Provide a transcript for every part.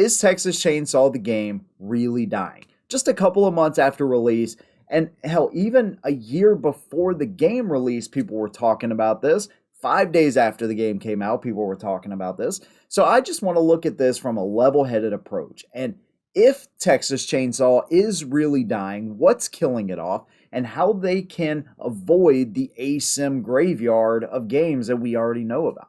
Is Texas Chainsaw the game really dying? Just a couple of months after release, and hell, even a year before the game release, people were talking about this. 5 days after the game came out, people were talking about this. So I just want to look at this from a level-headed approach. And if Texas Chainsaw is really dying, what's killing it off, and how they can avoid the asim graveyard of games that we already know about.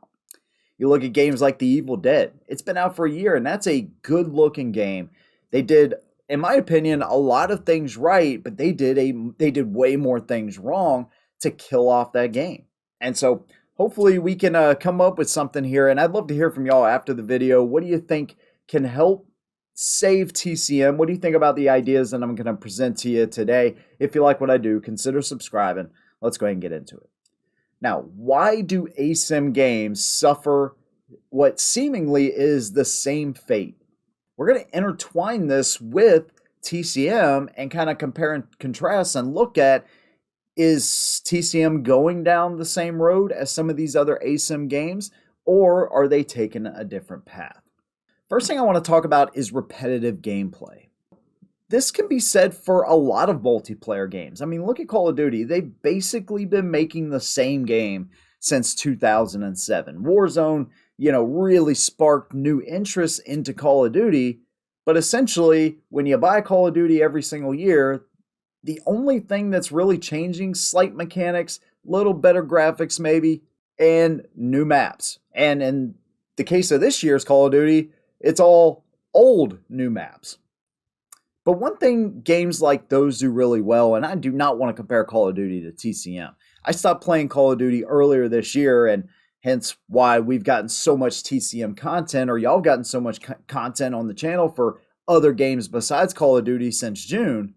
You look at games like The Evil Dead. It's been out for a year, and that's a good-looking game. They did, in my opinion, a lot of things right, but they did way more things wrong to kill off that game. And so hopefully we can come up with something here, and I'd love to hear from y'all after the video. What do you think can help save TCM? What do you think about the ideas that I'm going to present to you today? If you like what I do, consider subscribing. Let's go ahead and get into it. Now, why do asim games suffer what seemingly is the same fate? We're going to intertwine this with TCM and kind of compare and contrast and look at, is TCM going down the same road as some of these other asim games, or are they taking a different path? First thing I want to talk about is repetitive gameplay. This can be said for a lot of multiplayer games. I mean, look at Call of Duty. They've basically been making the same game since 2007. Warzone, really sparked new interest into Call of Duty. But essentially, when you buy Call of Duty every single year, the only thing that's really changing, slight mechanics, little better graphics maybe, and new maps. And in the case of this year's Call of Duty, it's all old new maps. But one thing games like those do really well, and I do not want to compare Call of Duty to TCM. I stopped playing Call of Duty earlier this year, and hence why we've gotten so much TCM content, or y'all have gotten so much content on the channel for other games besides Call of Duty since June.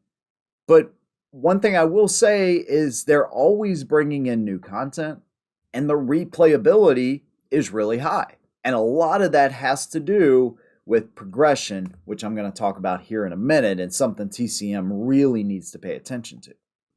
But one thing I will say is they're always bringing in new content, and the replayability is really high. And a lot of that has to do with progression, which I'm going to talk about here in a minute, and something TCM really needs to pay attention to.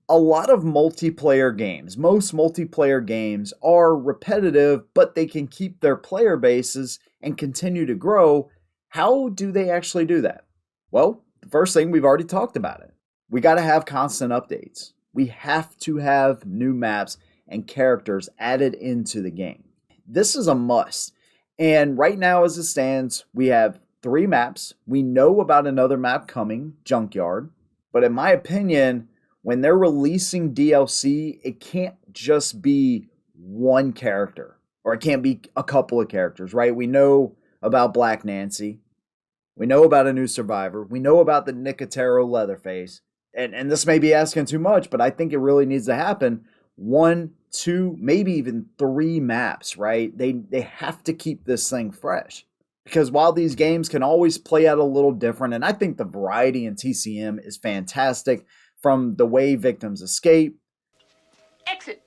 A lot of multiplayer games, most multiplayer games are repetitive, but they can keep their player bases and continue to grow. How do they actually do that? Well, the first thing, we've already talked about it. We got to have constant updates. We have to have new maps and characters added into the game. This is a must. And right now, as it stands, we have 3 maps. We know about another map coming, Junkyard. But in my opinion, when they're releasing DLC, it can't just be one character, or it can't be a couple of characters, right? We know about Black Nancy. We know about a new survivor. We know about the Nicotero Leatherface. And this may be asking too much, but I think it really needs to happen. 1, 2, maybe even 3 maps, right? They have to keep this thing fresh. Because while these games can always play out a little different, and I think the variety in TCM is fantastic, from the way victims escape, exit,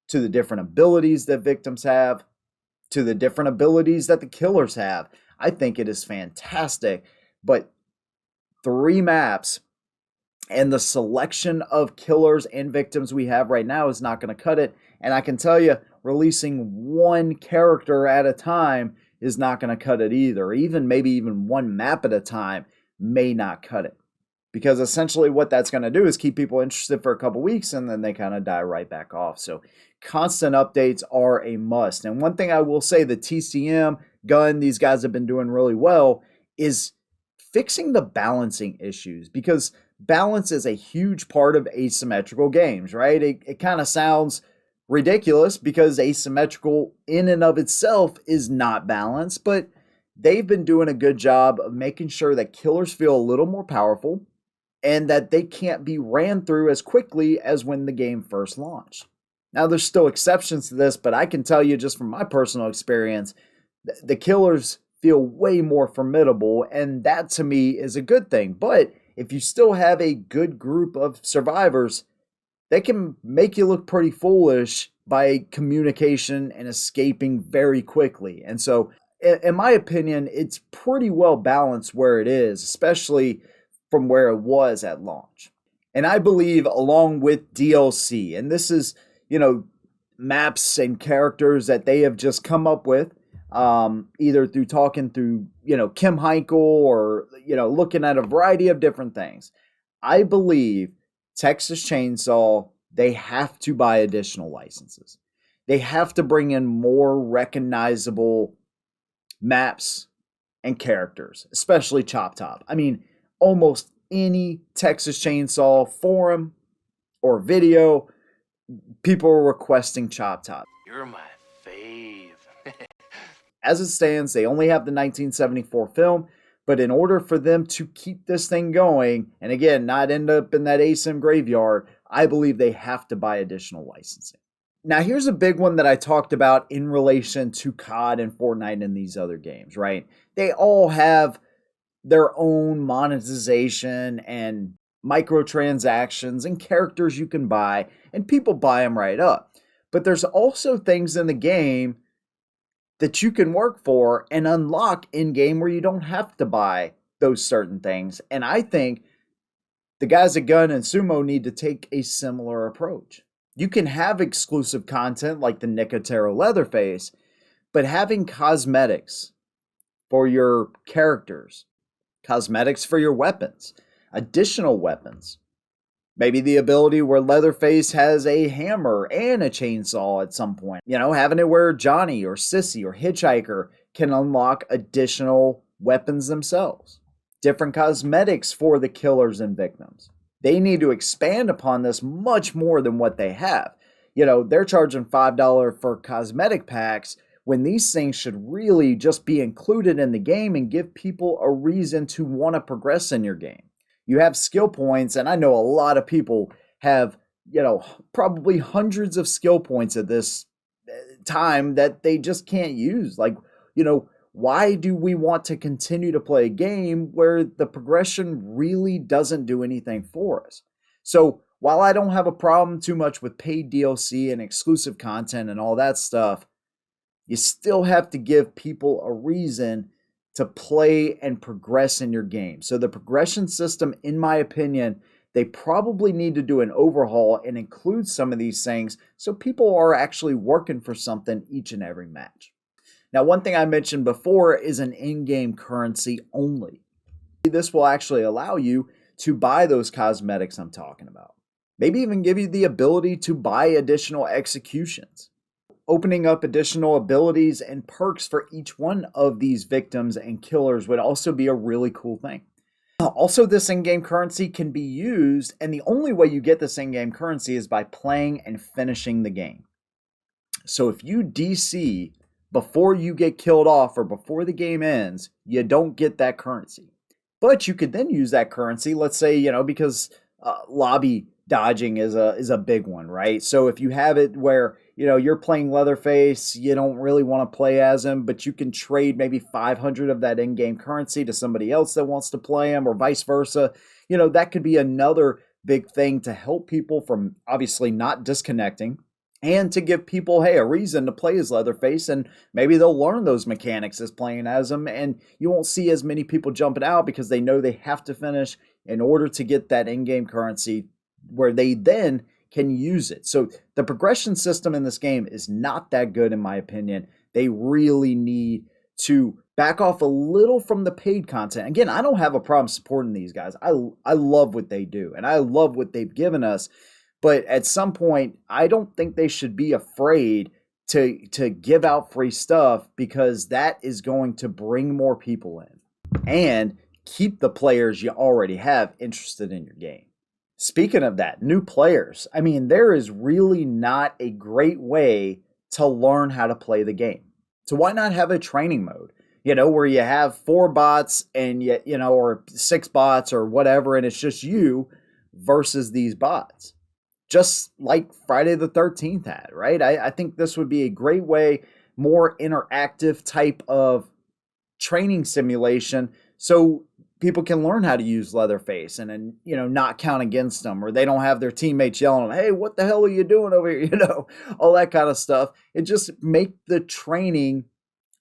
to the different abilities that victims have, to the different abilities that the killers have. I think it is fantastic. But 3 maps and the selection of killers and victims we have right now is not going to cut it. And I can tell you, releasing 1 character at a time is not going to cut it either. Maybe even 1 map at a time may not cut it. Because essentially what that's going to do is keep people interested for a couple weeks, and then they kind of die right back off. So constant updates are a must. And one thing I will say, the TCM, Gun, these guys have been doing really well, is fixing the balancing issues. Because balance is a huge part of asymmetrical games, right? It kind of sounds ridiculous because asymmetrical in and of itself is not balanced, but they've been doing a good job of making sure that killers feel a little more powerful and that they can't be ran through as quickly as when the game first launched. Now, there's still exceptions to this, but I can tell you just from my personal experience, the killers feel way more formidable, and that to me is a good thing. But if you still have a good group of survivors, they can make you look pretty foolish by communication and escaping very quickly. And so, in my opinion, it's pretty well balanced where it is, especially from where it was at launch. And I believe, along with DLC, and this is, maps and characters that they have just come up with, either through talking through, Kim Heichel or, looking at a variety of different things. I believe Texas Chainsaw, they have to buy additional licenses. They have to bring in more recognizable maps and characters, especially Chop Top. I mean, almost any Texas Chainsaw forum or video, people are requesting Chop Top. You're my fave. As it stands, they only have the 1974 film, but in order for them to keep this thing going, and again, not end up in that ASIM graveyard, I believe they have to buy additional licensing. Now, here's a big one that I talked about in relation to COD and Fortnite and these other games, right? They all have their own monetization and microtransactions and characters you can buy, and people buy them right up. But there's also things in the game that you can work for and unlock in-game where you don't have to buy those certain things. And I think the guys at Gun and Sumo need to take a similar approach. You can have exclusive content like the Nicotero Leatherface, but having cosmetics for your characters, cosmetics for your weapons, additional weapons, maybe the ability where Leatherface has a hammer and a chainsaw at some point. Having it where Johnny or Sissy or Hitchhiker can unlock additional weapons themselves. Different cosmetics for the killers and victims. They need to expand upon this much more than what they have. They're charging $5 for cosmetic packs when these things should really just be included in the game and give people a reason to want to progress in your game. You have skill points, and I know a lot of people have, probably hundreds of skill points at this time that they just can't use. Why do we want to continue to play a game where the progression really doesn't do anything for us? So while I don't have a problem too much with paid DLC and exclusive content and all that stuff, you still have to give people a reason to play and progress in your game. So the progression system, in my opinion, they probably need to do an overhaul and include some of these things so people are actually working for something each and every match. Now, one thing I mentioned before is an in-game currency only. This will actually allow you to buy those cosmetics I'm talking about. Maybe even give you the ability to buy additional executions. Opening up additional abilities and perks for each one of these victims and killers would also be a really cool thing. Also, this in-game currency can be used, and the only way you get this in-game currency is by playing and finishing the game. So if you DC before you get killed off or before the game ends, you don't get that currency. But you could then use that currency, let's say, because lobby dodging is a big one, right? So if you have it where, you're playing Leatherface, you don't really want to play as him, but you can trade maybe 500 of that in-game currency to somebody else that wants to play him or vice versa. That could be another big thing to help people from obviously not disconnecting and to give people, a reason to play as Leatherface, and maybe they'll learn those mechanics as playing as him, and you won't see as many people jumping out because they know they have to finish in order to get that in-game currency where they then can use it. So the progression system in this game is not that good in my opinion. They really need to back off a little from the paid content. Again, I don't have a problem supporting these guys. I love what they do, and I love what they've given us. But at some point, I don't think they should be afraid to give out free stuff because that is going to bring more people in and keep the players you already have interested in your game. Speaking of that, new players. I mean, there is really not a great way to learn how to play the game. So why not have a training mode? Where you have 4 bots and or 6 bots or whatever, and it's just you versus these bots. Just like Friday the 13th had, right? I think this would be a great way, more interactive type of training simulation so people can learn how to use Leatherface and then, not count against them, or they don't have their teammates yelling at them, hey, what the hell are you doing over here? All that kind of stuff. It just make the training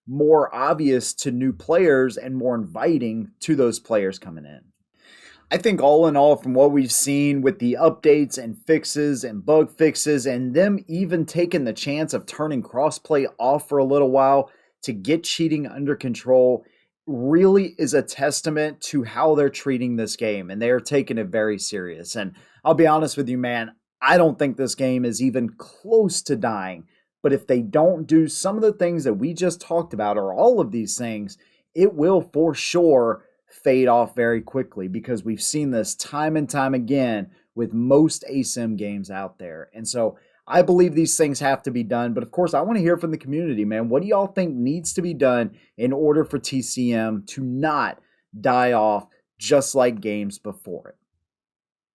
more obvious to new players and more inviting to those players coming in. I think all in all, from what we've seen with the updates and fixes and bug fixes and them even taking the chance of turning crossplay off for a little while, to get cheating under control really is a testament to how they're treating this game, and they are taking it very serious. And I'll be honest with you, man, I don't think this game is even close to dying. But if they don't do some of the things that we just talked about, or all of these things, it will for sure fade off very quickly, because we've seen this time and time again with most ASIM games out there. And so I believe these things have to be done. But of course, I want to hear from the community, man. What do y'all think needs to be done in order for TCM to not die off just like games before it?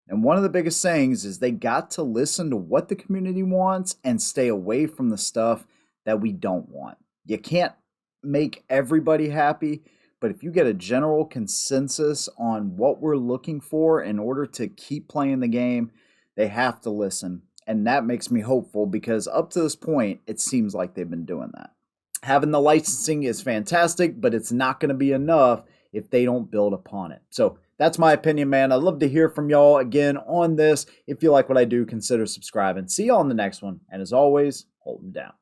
And one of the biggest things is they got to listen to what the community wants and stay away from the stuff that we don't want. You can't make everybody happy, but if you get a general consensus on what we're looking for in order to keep playing the game, they have to listen. And that makes me hopeful, because up to this point, it seems like they've been doing that. Having the licensing is fantastic, but it's not going to be enough if they don't build upon it. So that's my opinion, man. I'd love to hear from y'all again on this. If you like what I do, consider subscribing. See y'all on the next one. And as always, hold them down.